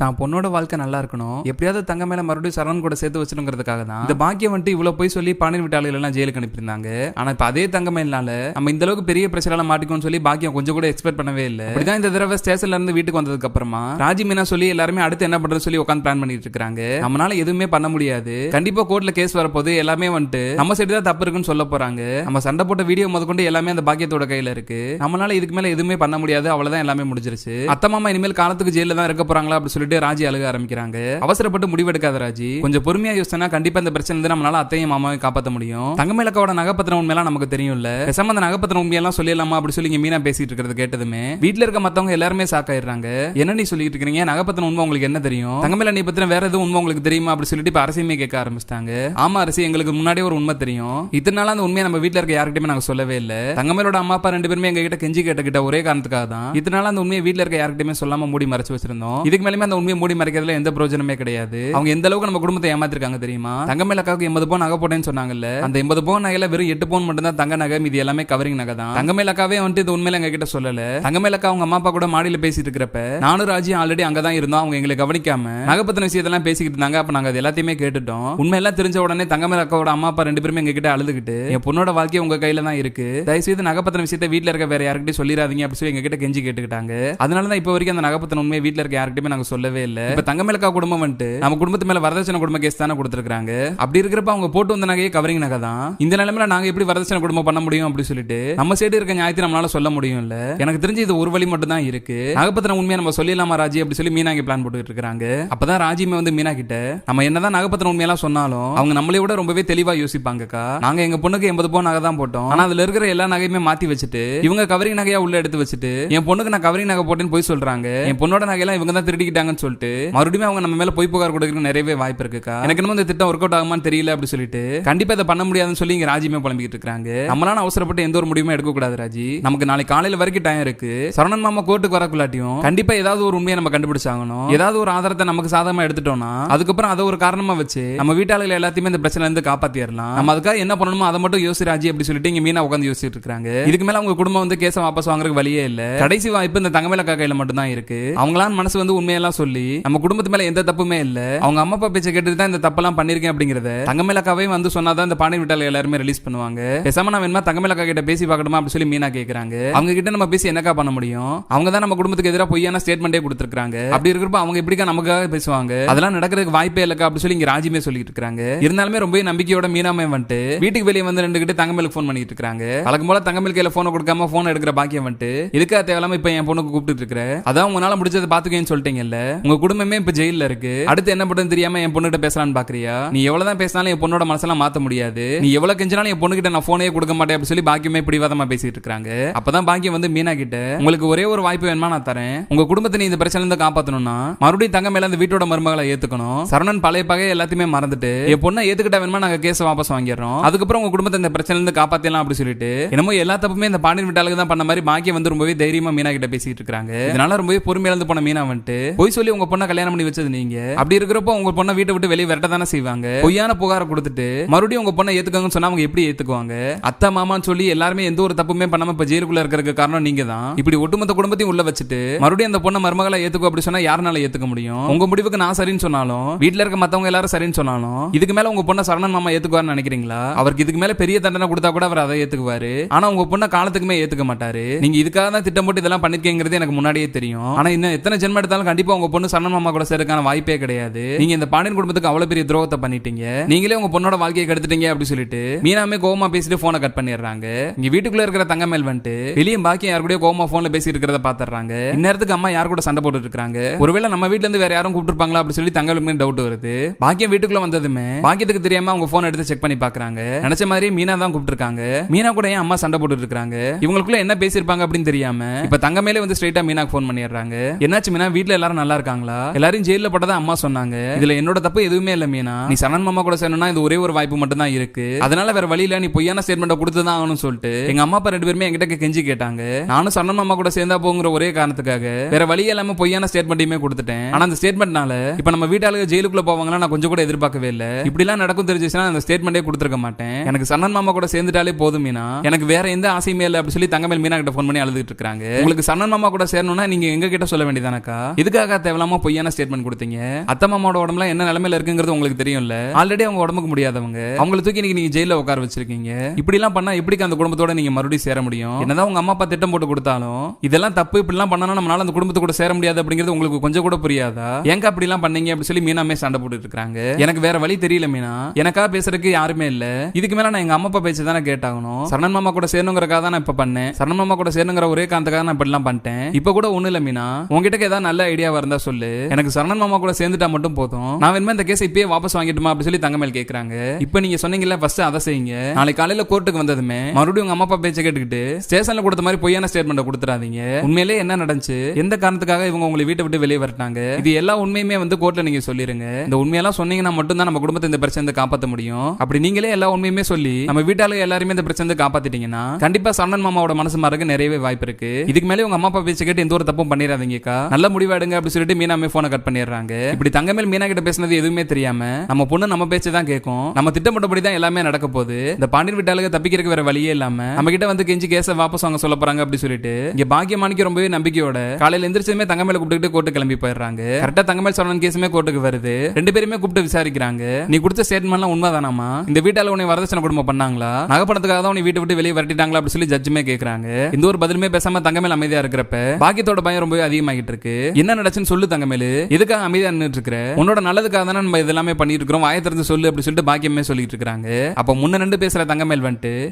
தான் பொண்ணோட வாழ்க்கை நல்லா இருக்கணும், எப்படியாவது தங்க மேல மறுபடியும் சரண் கூட சேர்த்து வச்சிருங்கிறதுக்காக தான் இந்த பாக்கியம் வந்துட்டு இவ்வளவு போய் சொல்லி பாண்டியன் வீட்டாளர்கள் எல்லாம் ஜெயிலுக்கு அனுப்பியிருந்தாங்க. ஆனா இப்ப அதே தங்க மேலால நம்ம இந்த அளவுக்கு பெரிய பிரச்சனை மாட்டிக்கோன்னு சொல்லி பாக்கியம் கொஞ்சம் கூட எக்ஸ்பெக்ட் பண்ணவே இல்லை. அப்படிதான் இந்த தடவை ஸ்டேஷன்ல இருந்து வீட்டுக்கு வந்ததுக்கு அப்புறமா ராஜி மீனா சொல்லி எல்லாருமே அடுத்து என்ன பண்றது சொல்லி உட்காந்து பிளான் பண்ணிட்டு இருக்காங்க. நம்மளால எதுவுமே பண்ண முடியாது, கண்டிப்பா கோர்ட்ல கேஸ் வரப்போது, எல்லாமே வந்துட்டு நம்ம சைடு தான் தப்பு இருக்குன்னு சொல்ல போறாங்க. நம்ம சண்டை போட்ட வீடியோ முதற்கொண்டு எல்லாமே அந்த பாக்கியத்தோட கையில இருக்கு. நம்மளால இதுக்கு மேல எதுவுமே பண்ண முடியாது, அவ்வளவுதான், எல்லாமே முடிஞ்சிருச்சு. அத்தை மாமா இனிமேல் காலத்துக்கு ஜெயில தான் இருக்க போறாங்களா அப்படி சொல்லிட்டு ராஜி அழுக ஆரம்பிக்கிறாங்க. அவசரப்பட்டு முடிவெடுக்காத ராஜி, கொஞ்சம் பொறுமையா யோசிச்சா கண்டிப்பா இந்த பிரச்சனை இருந்து நம்மளால அத்தையும் மாமாவை காப்பாற்ற முடியும். தங்கமேலக்காவோட நகைப்பத்திரம் உண்மையெல்லாம் நமக்கு தெரியும்ல, பேசாம அந்த நகைப்பத்திரம் உண்மையெல்லாம் சொல்லிடலாமா அப்படி சொல்லி மீனா பேசிட்டு இருக்கிறது கேட்டதுமே வீட்டுல இருக்க மத்தவங்க எல்லாருமே ஷாக் ஆயிடுறாங்க. என்ன நீ சொல்லிட்டு இருக்கீங்க, நகைப்பத்திரம் உண்மை உங்களுக்கு என்ன தெரியும், தங்கமேல நீ பத்தின வேற எதுவும் உண்மை உங்களுக்கு தெரியுமா அப்படி சொல்லிட்டு இப்ப அரசியுமே கேட்க ஆரம்பிச்சிட்டாங்க. ஆமா அரசி, எங்களுக்கு முன்னாடியே ஒரு உண்மை தெரியும், இத்தனை நாள் அந்த உண்மையை நம்ம வீட்டுல இருக்க யார்கிட்டயுமே நாங்க சொல்லவே இல்லை. தங்கமேலோட அம்மா அப்பா ரெண்டு பேருமே எங்க கிட்ட கெஞ்சி கேட்ட ஒரே காரணத்துக்காக தான் இத்தனை நாள் அந்த உண்மையை வீட்டுல இருக்க யார்கிட்டயுமே சொல்லாம மூடி மறைச்சு வச்சிருந்தோம். இதுக்கு மேலுமே அந்த உண்மையை மூடி மறைக்கிறதுல எந்த பிரயோஜனமே கிடையாது. அவங்க எந்த அளவுக்கு நம்ம குடும்பத்தை ஏமாத்திருக்காங்க தெரியுமா? தங்கமேலக்காவுக்கு 80 பவுன் நகை போட்டேன்னு சொன்னாங்கல்ல, அந்த 80 பவுன் நகையில வெறும் 8 பவுன் மட்டும் தான் தங்க நகை, இது எல்லாமே கவரிங் நகை தான். தங்கமேலக்காவே வந்துட்டு இது உண்மையில எங்க கிட்ட சொல்லல. தங்கமேலக்கா அவங்க அம்மா அப்பா கூட மாடியில பேசிட்டு இருக்கிறப்ப நானும் ராஜி ஆல்ரெடி அங்கதான் இருந்தோம். அவங்க எங்களை கவனிக்காம நகைப்பத்தின விஷயத்தெல்லாம் பேசிக்கிட்டு இருந்தாங்க. அப்ப நாங்க அது எல்லாத்தையுமே கேட்டுட்டோம். உண்மையெல்லாம் தெரிஞ்ச உடனே தங்கமேலக்காவோட அம்மா அப்பா ரெண்டு பேருமே எங்க கிட்ட அழுதுகிட்டு, என் பொண்ணோட வாழ்க்கை உங்க கையில தான் இருக்கு, தயவுசெய்து நகைப்பத்தின விஷயத்தை வீட்டுல இருக்க வேற யாருக்கிட்டையும் சொல்லிடாதீங்க அப்படி சொல்லி எங்க கிட்ட கெஞ்சி கேட்டுக்கிட்டாங்க. அதனாலதான் இப்ப வரைக்கும் அந்த நகைப்பத்தின உண்மையை வீட்டுல இருக்க யாருக்கிட்டையுமே நாங்க சொல்லவே இல்லை. இப்ப தங்கமேலக்கா குடும்பம் வந்துட்டு நம்ம குடும்பத்து மேல வரதட்சணை குடும்ப கேஸ் தானே கொடுத்திருக்காங்க. அப்படி இருக்கிறப்ப அவங்க போட்டு வந்த நகையை கவரிங் நகை தான். இந்த நிலைமையில நாங்க எப்படி வரதட்சணை குடும்பம் பண்ண முடியும் அப்படி சொல்லிட்டு நம்ம சைடு இருக்க நியாயத்தை நம்மளால சொல்ல முடியும் இல்ல. எனக்கு தெரிஞ்சு இது ஒரு வழி மட்டும் தான் இருக்கு. நகைப்பத்திரம் உண்மையை நம்ம சொல்லிடலாமா ராஜி அப்படி சொல்லி மீனா பிளான் போட்டுட்டு இருக்காங்க. அப்பதான் ராஜிமே வந்து மீனா கிட்ட, நம்ம என்னதான் நகைப்பத்திரம் உண்மையெல்லாம் சொன்னாலும் அவங்க நம்மளை விட ரொம்பவே தெளிவா யோசிப்பாங்கக்கா. நாங்க எங்க பொண்ணுக்கு 80 பவுன் நகை தான் போட்டோம், ஆனா அதுல இருக்கிற எல்லா நகையுமே மாத்தி வச்சுட்டு இவங்க கவரிங் நகையா உள்ள எடுத்து வச்சுட்டு என் பொண்ணுக்கு நான் கவரிங் நகை போட்டேன்னு போய் சொல்றாங்க. என் பொண்ணோட நகையெல்லாம் இவங்க தான் திருடிக்கிட்டாங்கன்னு சொல்லிட்டு மறுபடியும் அவங்க நம்ம மேல போய் புகார் கொடுக்க நிறையவே வாய்ப்பு இருக்குக்கா. எனக்கு இந்த திட்டம் ஒர்க் அவுட் ஆகுமான்னு தெரியல அப்படி சொல்லிட்டு கண்டிப்பா இதை பண்ண முடியாதுன்னு சொல்லி இங்க ராஜிமே புலம்பிக்கிட்டு இருக்காங்க. நம்மளால அவசரப்பட்டு எந்த ஒரு முடிவுமே எடுக்க கூடாது ராஜி. நமக்கு நாளைக்கு காலையில வரைக்கும் டைம் இருக்கு. சரவணன் மாமா கோர்ட்டுக்கு வரக்குள்ளாட்டியும் கண்டிப்பா ஏதாவது ஒரு உண்மையை நம்ம கண்டுபிடிச்சாகணும். ஏதாவது ஒரு ஆதாரத்தை நமக்கு சாதகமா எடுத்துட்டோம்னா அதுக்கப்புறம் அதை ஒரு காரணமா வச்சு நம்ம வீட்டாளர்கள் எல்லாத்தையுமே இந்த பிரச்சனை இருந்து காப்பாத்திடலாம். நம்ம அதுக்காக என்ன பண்ணணுமோ அதை மட்டும் யோசி ராஜி அப்படி சொல்லிட்டு இங்க மீனா உட்காந்து யோசிச்சுட்டு இருக்காங்க. இதுக்கு மேல அவங்க குடும்பம் வந்து கேஸை வாபஸ் வாங்குறதுக்கு வழியே இல்ல. கடைசி வாய்ப்பு இந்த தங்கமேலக்கா கையில மட்டும் தான் இருக்கு. அவங்களாம் மனசு வந்து உண்மையெல்லாம் சொல்லி நம்ம குடும்பத்து மேல எந்த தப்புமே இல்ல, அவங்க அம்மா அப்பா பேச்சை கேட்டு தான் இந்த தப்பெல்லாம் பண்ணிருக்கேன் அப்படிங்கறத தங்கமேலக்காவே வந்து சொன்னாதான் இந்த பாண்டியன் வீட்டாளர்கள் எல்லாருமே ரிலீஸ் பண்ணுவாங்க. பேசாம நான் வேணுமா தங்கமேலக்கா கிட்ட பேசி பார்க்கணுமா அப்படி சொல்லி மீனா கேக்குறாங்க. அவங்க கிட்ட நம்ம பேசி என்னக்கா பண்ண முடியும்? அவங்க தான் நம்ம குடும்பத்துக்கு எதிராக பொய்யான ஸ்டேட்மெண்டே கொடுத்திருக்காங்க. அப்படி இருக்கிறப்ப அவங்க எப்படிக்கா நமக்காக பேசுவாங்க? அதெல்லாம் நடக்கிறதுக்கு வாய்ப்பே இல்லக்கா அப்படி சொல்லி இங்க ராஜிமே சொல்லிட்டு இருக்காங்க. இருந்தாலுமே ரொம்ப நம்பிக்கையோட மீனாமே வந்துட்டு வீட்டுக்கு வெளியே வந்து ரெண்டு கிட்ட தங்கமேலுக்கு போன் பண்ணிட்டு இருக்காங்க. வழக்கம் போல தங்கமேல் கையில போனை கொடுக்காம போன் எடுக்கிற பாக்கியம் வந்துட்டு இதுக்காக தேவையில்லாம இப்ப என் பொண்ணுக்கு கூப்பிட்டு இருக்கிற, அதான் உங்களால முடிச்சதை பாத்துக்கேன்னு சொல்லிட்டீங்கல்ல, உங்க குடும்பமே இப்ப ஜெயில இருக்கு, அடுத்து என்ன பண்றது தெரியாம என் பொண்ணுகிட்ட பேசலான்னு பாக்குறியா? நீ எவ்வளவுதான் பேசினாலும் என் பொண்ணோட மனசெல்லாம் மாத்த முடியாது, நீ எவ்வளவு கெஞ்சினாலும் என் பொண்ணுகிட்ட நான் போனே கொடுக்க மாட்டேன் அப்படி சொல்லி பாக்கியமே பிடிவாதமா பேசிட்டு இருக்காங்க. அப்பதான் பாக்கியம் வந்து மீனா கிட்ட, உங்களுக்கு ஒரே ஒரு வாய்ப்பு வேணுமா நான் தரேன், உங்க குடும்பத்தை நீ இந்த பிரச்சனை இருந்து காப்பாத்தணும்னா மறுபடியும் தங்க மேல அந்த வீட்டோட மருமகளை ஏத்துக்கணும், சரவணன் பழைய பகை எல்லாத்தையுமே மறந்துட்டு என் பொண்ணை ஏத்துக்கிட்ட வேணுமா நாங்க கேஸ் வாபஸ் வாங்கிடுறோம், அதுக்கப்புறம் உங்க குடும்பத்தை இந்த பிரச்சனை இருந்து காப்பாத்தலாம் அப்படி சொல்லிட்டு என்னமோ எல்லா தப்புமே இந்த பாண்டியன் வீட்டாளுக்கு தான் பண்ண மாதிரி பாக்கியம் வந்து ரொம்பவே தைரியமா மீனா கிட்ட பேசிட்டு இருக்காங்க. இதனால ரொம்பவே பொறுமையா இருந்து போன மீனா வந்துட்டு போய் சொல்லி உங்க பொண்ணை கல்யாணம் பண்ணி வச்சது நீங்க, அப்படி இருக்கிறப்போ உங்க பொண்ணை வீட்டை விட்டு வெளியே விரட்ட தானே செய்வாங்க, பொய்யான புகார கொடுத்துட்டு மறுபடியும் உங்க பொண்ணை ஏத்துக்கங்கன்னு சொன்னா அவங்க எப்படி ஏத்துக்குவாங்க? அத்தை மாமான்னு சொல்லி எல்லாருமே எந்த ஒரு தப்புமே பண்ணாம இப்ப ஜெயிலுக்குள்ள இருக்கிறதுக்கு காரணம் நீங்க தான். இப்படி ஒட்டுமொத்த குடும்பத்தையும் உள்ள வச்சுட்டு மறுபடியும் அந்த பொண்ணை மருமகளை ஏத்துக்கோ அப்படி சொன்னா யாருனால ஏத்துக்க முடியும்? உங்க முடிவுக்கு நான் சரின்னு சொன்னாலும் வீட்டுல இருக்க மத்தவங்க எல்லாரும் சரின்னு சொன்னாலும் இதுக்கு மேல உங்க பொண்ணை சரவணன் மாமா ஏத்துக்குவார்னு நினைக்கிறீங்களா? அவருக்கு இதுக்கு மேல பெரிய தண்டனை கொடுத்தா கூட அவர் அதை ஏத்துக்குவாரு, ஆனா உங்க பொண்ணை காலத்துக்குமே ஏத்துக்க மாட்டாரு. நீங்க இதுக்காக தான் திட்டம் போட்டு இதெல்லாம் பண்ணிருக்கீங்கிறது எனக்கு முன்னாடியே தெரியும், ஆனா இன்னும் எத்தனை ஜென்மம் எடுத்தாலும் கண்டிப்பா உங்க பொண்ணு சரவணன் மாமா கூட சேர்க்கான வாய்ப்பே கிடையாது. நீங்க இந்த பாண்டியன் குடும்பத்துக்கு அவ்வளவு பெரிய துரோகத்தை பண்ணிட்டீங்க, நீங்களே உங்க பொண்ணோட வாழ்க்கையை கெடுத்துட்டீங்க அப்படி சொல்லிட்டு மீனாமே கோவமா பேசிட்டு போனை கட் பண்ணிடுறாங்க. இங்க வீட்டுக்குள்ள இருக்கிற தங்கமேல் வந்துட்டு வெளியே பாக்கியம் யாரு கூட கோவமா போன்ல பேசி இருக்கிறத பாத்துறாங்க. இந்நேரத்துக்கு அம்மா யார் கூட சண்டை போட்டு இருக்காங்க, ஒருவேளை நம்ம வீட்டுல இருந்து வேற யாரும் கூப்பிட்டுருப்பாங்களா அப்படி சொல்லி தங்கமேலுக்கு டவுட் வருது. பாக்கியம் வீட்டுக்குள்ள வந்ததுமே பாக்கியத்துக்கு தெரியாம அவங்க போன் எடுத்து செக் பண்ணி பாக்குறாங்க. நினைச்ச மாதிரி மீனா தான் கூப்பிட்டுருக்காங்க. மீனா கூட ஏன் அம்மா சண்டை போட்டு இருக்காங்க, இவங்களுக்குள்ள என்ன பேசிருப்பாங்க அப்படின்னு தெரியாம இப்ப தங்கமேலே வந்து ஸ்ட்ரைட்டா மீனாக்கு போன் பண்ணிடுறாங்க. என்னாச்சு மீனா, வீட்டுல எல்லாரும் நல்லா இருக்காங்களா? எல்லாரும் ஜெயில போட்டதா அம்மா சொன்னாங்க, இதுல என்னோட தப்பு எதுவுமே இல்ல மீனா, நீ சரணன் மாமா கூட சேரணும்னா இது ஒரே ஒரு வாய்ப்பு மட்டும் தான் இருக்கு, அதனால வேற வழியில நீ பொய்யான ஸ்டேட்மெண்ட் கொடுத்துதான் ஆகணும்னு சொல்லிட்டு எங்க அம்மா அப்பா ரெண்டு பேருமே என்கிட்ட கெஞ்சி கேட்டாங்க. நானும் சரணன் மாமா கூட சேர்ந்தா போங்கிற ஒரே காரணத்துக்காக வேற வழி இல்லாம பொய்யான ஸ்டேட்மெண்ட்டையுமே கொடுத்துட்டேன். ஆனா அந்த ஸ்டேட்மெண்ட்னால இப்ப நம்ம வீட்டாளுக்கு ஜெயிலுக்குள்ள போவாங்களா நான் கொஞ்சம் கூட எதிர்பார்க்கவே இல்ல. இப்படி எல்லாம் நடக்கும் தெரிஞ்சுச்சுன்னா அந்த ஸ்டேட்மெண்டே கொடுத்துருக்க மாட்டேன். எனக்கு சரணன் மாமா கூட சேர்ந்துட்டாலே போதும் மீனா, எனக்கு வேற எந்த ஆசையுமே இல்லை அப்படி சொல்லி தங்கமேல் மீனா கிட்ட போன் பண்ணி அழுதுட்டு இருக்காங்க. உங்களுக்கு சரணன் மாமா கூட சேரணும்னா நீங்க எங்க கிட்ட சொல்ல வேண்டியதானக்கா, இதுக்காக தேவையில்லாம பொய்யான ஸ்டேட்மெண்ட் கொடுத்தீங்க. அத்தை மாமாவோட உடம்புல என்ன நிலைமையில இருக்குங்கிறது உங்களுக்கு தெரியும்ல. ஆல்ரெடி அவங்க உடம்புக்கு முடியாதவங்க, அவங்களை தூக்கி நீங்க ஜெயில உட்கார வச்சிருக்கீங்க. இப்படி எல்லாம் பண்ணா எப்படி அந்த குடும்பத்தோட நீங்க மறுபடியும் சேர முடியும்? என்னதான் உங்க அம்மா அப்பா திட்டம் போட்டு கொடுத்தாலும் இதெல்லாம் தப்பு, இப்படி எல்லாம் பண்ணா நம்மளால அந்த குடும்பத்து கூட சேர முடியாது அப்படிங்கிறது உங்களுக்கு கொஞ்சம் கூட புரியாதா? ஏங்க அப்படி எல்லாம் பண்ணீங்க அப்படி சொல்லி மீனாமே சண்டை போட்டுட்டு இருக்காங்க. எனக்கு வேற வழி தெரியல மீனா, எனக்கா பேசுறதுக்கு யாருமே இல்ல. இதுக்கு மேல நான் எங்க அம்மா அப்பா பேச்சு தானே கேட்டாகணும். சரணன் மாமா கூட சேரணுங்கிறக்காக தான் நான் இப்ப பண்ணேன். சரணன் மாமா கூட சேரணுங்கிற ஒரே காரணத்துக்காக நான் இப்படி எல்லாம் பண்ணிட்டேன். இப்ப கூட ஒண்ணு இல்ல மீனா, உங்ககிட்ட ஏதாவது நல்ல ஐடியாவா இருந்தா சொல்லு. எனக்கு சரணன் மாமா கூட சேர்ந்துட்டா மட்டும் போதும். நான் வேணுமே இந்த கேஸ் இப்பயே வாபஸ் வாங்கிட்டுமா அப்படி சொல்லி தங்கமேல் கேக்குறாங்க. இப்ப நீங்க சொன்னீங்கல்ல ஃபர்ஸ்ட் அதை செய்யுங்க. நாளைக்கு காலையில கோர்ட்டுக்கு வந்ததுமே மறுபடியும் உங்க அம்மா அப்பா பேச்சை கேட்டுக்கிட்டு ஸ்டேஷன்ல கொடுத்த மாதிரி பொய்யான ஸ்டேட்மெண்ட் கொடுத்துறாதீங்க. உண்மையிலே என்ன நடந்துச்சு, எந்த காரணத்துக்காக இவங்க உங்களை வீட்டை விட்டு வெளியே வரட்டாங்க, இது எல்லா உண்மையுமே கோர்ட்ல நீங்க சொல்லிருங்க. இந்த உண்மையெல்லாம் சொன்னீங்கன்னா மட்டும் தான் நம்ம குடும்பத்தை இந்த பிரச்சனை காப்பாற்ற முடியும். அப்படி நீங்களே எல்லா உண்மையுமே சொல்லி நம்ம வீட்டாளு எல்லாருமே இந்த பிரச்சனை காப்பாத்திட்டீங்கன்னா கண்டிப்பா சரணன் மாமாவோட மனசு மாறக்கு நிறையவே வாய்ப்பு இருக்கு. இதுக்கு மேலே உங்க அம்மா அப்பா பேச்சை கேட்டு எந்த ஒரு தப்பும் பண்ணிடாதீங்கக்கா, நல்ல முடிவெடுங்க அப்படி சொல்லிட்டு மீனாமே போனை கட் பண்ணிடுறாங்க. இப்படி தங்கமேல் மீனா கிட்ட பேசினது எதுவுமே தெரியாம நம்ம பொண்ணு நம்ம பேச்சு தான் கேட்கும், நம்ம திட்டமிட்டபடி தான் எல்லாமே நடக்க போகுது. இந்த பாண்டியன் வீட்டாளுக்கு தப்பிக்கிறதுக்கு வேற வழியே இல்லாம நம்ம கிட்ட கெஞ்சி கேஸை வாபஸ் வாங்க சொல்ல போறாங்க அப்படி சொல்லிட்டு இங்க பாக்கியமானிக்கு ரொம்பவே நம்பிக்கையோட காலையில எந்திரிச்சதுமே தங்கமேல கூப்பிட்டு கோர்ட்டு கிளம்பி போயிடுறாங்க. கரெக்டா தங்கமேல் சரணன் கேஸுமே கோர்ட்டுக்கு வருது. ரெண்டு பேருமே கூப்பிட்டு விசாரிக்கிறாங்க. நீ கொடுத்த ஸ்டேட்மெண்ட்லாம் உண்மைதானாமா? இந்த வீட்டால உன்னை வரதட்சணை குடும்பம் பண்ணாங்களா? நகைப்பணத்துக்காக தான் உன்னை வீட்டை விட்டு வெளியே வரட்டிட்டாங்களா அப்படி சொல்லி ஜட்ஜுமே கேட்கறாங்க. இந்த ஒரு பதிலுமே பேசாம தங்கமேல் அமைதியா இருக்கிறப்ப பாக்கியத்தோட பயம் ரொம்பவே அதிகமாகிட்டு இருக்கு. என்ன நடச்சுன்னு சொல்லு தங்கமேல், எதுக்காக அமைதியா நின்னுட்டு இருக்கிற? உன்னோட நல்லதுக்காக தானே நம்ம இதெல்லாமே பண்ணிட்டு இருக்கிறோம், வாயை திறந்து சொல்லு அப்படி சொல்லிட்டு பாக்கியமே சொல்லிட்டு இருக்காங்க. அப்ப முன்ன ரெண்டு பேசுற தங்கமேல்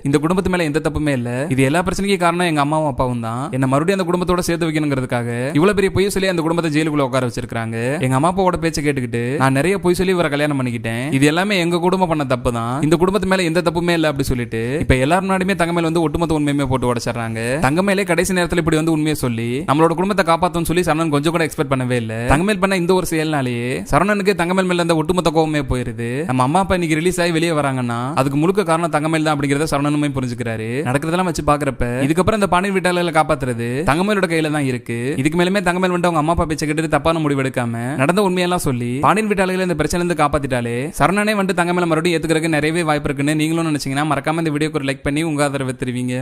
இந்த குடும்பத்து மேல எந்த தப்புமே இல்ல, இது எல்லா பிரச்சனைக்கும் காரணம் எங்க அம்மாவும் அப்பாவும் தான். என்ன மறுபடியும் அந்த குடும்பத்தோட சேர்த்து வைக்கணுங்கிறதுக்காக இவ்வளவு பெரிய பொய் சொல்லி அந்த குடும்பத்தை ஜெயிலுக்குள்ள உட்கார வச்சிருக்காங்க. எங்க அம்மா அப்பாவோட பேச்சை கேட்டுக்கிட்டு நான் நிறைய பொய் சொல்லி இவரை கல்யாணம் பண்ணிக்கிட்டேன், இது எல்லாமே எங்க குடும்பம் பண்ண தப்பு தான், இந்த குடும்பத்து மேல எந்த தப்புமே இல்ல அப்படி சொல்லிட்டு இப்ப எல்லாரும் முன்னாடியுமே தங்கமேல் ஒட்டுமொத்த உண்மையுமே போட்டு உடைச்சிடுறாங்க. தங்கமேலே கடைசி நேரத்தில் இப்படி உண்மையை சொல்லி நம்மளோட குடும்பத்தை காப்பாத்தணும்னு சொல்லி சரணன் கொஞ்சம் கூட எக்ஸ்பெக்ட் பண்ணவே இல்ல. தங்கமேல் பண்ண இந்த ஒரு செயல்னாலேயே சரணனுக்கு தங்கமேல் மேல இருந்த ஒட்டுமொத்த கோவமே போயிருது. நம்ம அம்மா அப்பா இன்னைக்கு ரிலீஸ் ஆகி வெளியே வராங்கன்னா அதுக்கு முழுக்க காரணம் தங்கமேல் தான் அப்படிங்கறத சரணனுமே புரிஞ்சுக்கிறாரு. நடக்கிறதெல்லாம் வச்சு பாக்குறப்ப இதுக்கப்புறம் இந்த பாண்டியன் வீட்டாளர்களை காப்பாத்துறது தங்கமேலோட கையில தான் இருக்கு. இதுக்கு மேலுமே தங்கமேல் அவங்க அம்மா அப்பா பேச்சை கேட்டு தப்பான முடிவு எடுக்காம நடந்த உண்மையெல்லாம் சொல்லி பாண்டியன் வீட்டாளர்களை இந்த பிரச்சனை இருந்து காப்பாத்திட்டாலே சரணனே தங்கமேல மறுபடியும் ஏத்துக்கிறதுக்கு நிறையவே வாய்ப்பு இருக்குன்னு நீங்களும் நினைச்சீங்கன்னா மறக்காம இந்த வீடியோக்கு ஒரு லைக் பண்ணி உங்க ஆதரவை தெரிவிங்க.